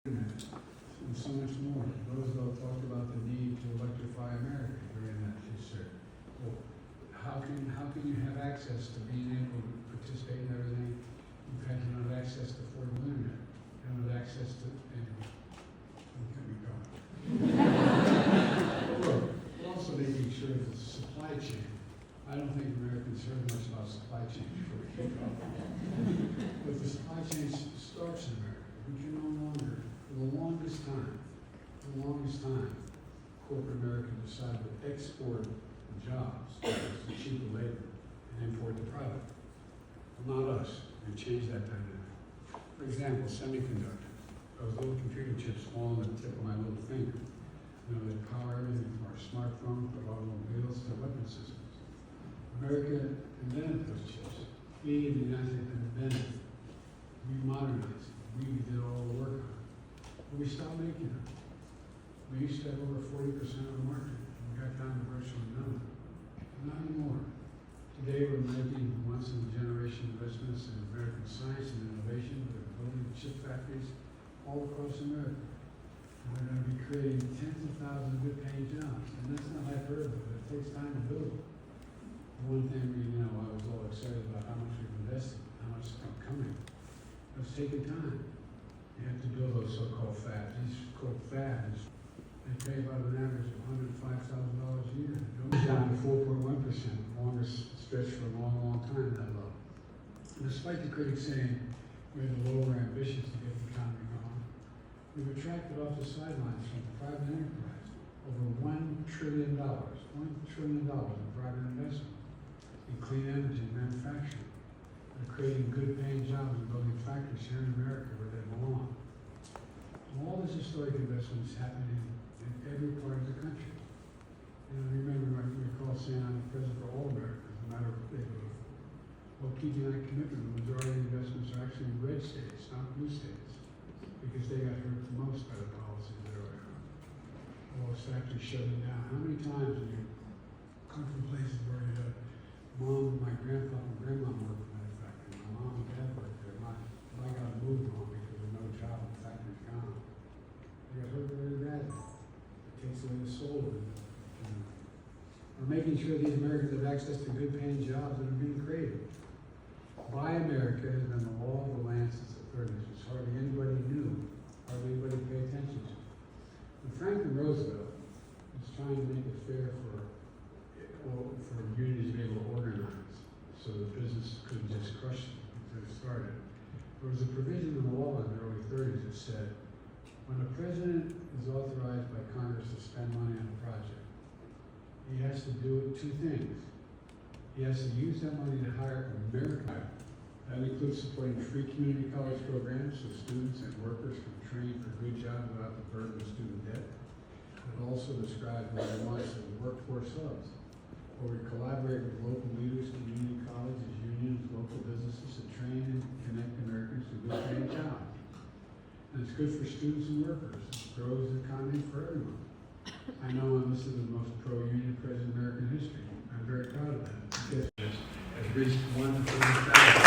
and so much more. Roosevelt talked about the need to electrify America during that history. Well, how can you have access to being able to participate in everything? You don't have access to affordable internet. You don't have access to anyway. Don't get me going. Well, we're also making sure that the supply chain. I don't think Americans heard much about supply chain before we kick off. But the supply chain starts in America. We can no longer, for the longest time, corporate America decided to export the jobs, the cheaper labor, and import the product. Well, not us. We changed that dynamic. For example, semiconductors. Those little computer chips fall on the tip of my little finger. You know, they power everything from our smartphones to automobiles to weapon systems. America invented those chips. We in the United States invented them. We modernized them. We did all the work on it. But we stopped making them. We used to have over 40% of the market. We got down to virtually none. Not anymore. Today we're making once in a generation investments in American science and innovation. We're building chip factories all across America. And we're going to be creating tens of thousands of good paying jobs. And that's not hyperbole. It takes time to build. One thing I was all excited about how much we've invested, how much is coming. It's taking time. You have to build those so-called fabs. These called fabs, they pay about an average of $105,000 a year. It goes down to 4.1%, longest stretch for a long, long time, that low. And despite the critics saying we have to lower ambitions to get the economy going, we've attracted off the sidelines from private enterprise over $1 trillion, $1 trillion in private investment in clean energy and manufacturing. They're creating good paying jobs and building factories here in America where they belong. All this historic investment is happening in every part of the country. And I remember when we recall saying I'm the president for all Americans, no matter what they vote for. Well, keeping that commitment, the majority of the investments are actually in red states, not blue states, because they got hurt the most by the policies that are around. All those factories shutting down. How many times have you come from places where you had mom, my grandpa and grandma worked in that factory, my mom and dad worked there, I got moved on because there's no job, the factory's gone. They got hurt really badly. It takes away the soul of it. We're making sure these Americans have access to good paying jobs that are being created. Buy America has been the law of the land since the 30s, which hardly anybody knew, hardly anybody paid attention to. And Franklin Roosevelt was trying to make it fair for unions to be able to organize so the business couldn't just crush them until it started. There was a provision in the law in the early 30s that said, when a president is authorized by Congress to spend money on a project, he has to do two things. He has to use that money to hire American. That includes supporting free community college programs so students and workers can train for good jobs without the burden of student debt. It also describes what he wants as workforce hubs, where we collaborate with local leaders, community colleges, unions, local businesses to train and connect Americans to good paying jobs. And it's good for students and workers. It grows the economy for everyone. I know I'm listed as the most pro-union president in American history. I'm very proud of that. Has reached 130,000.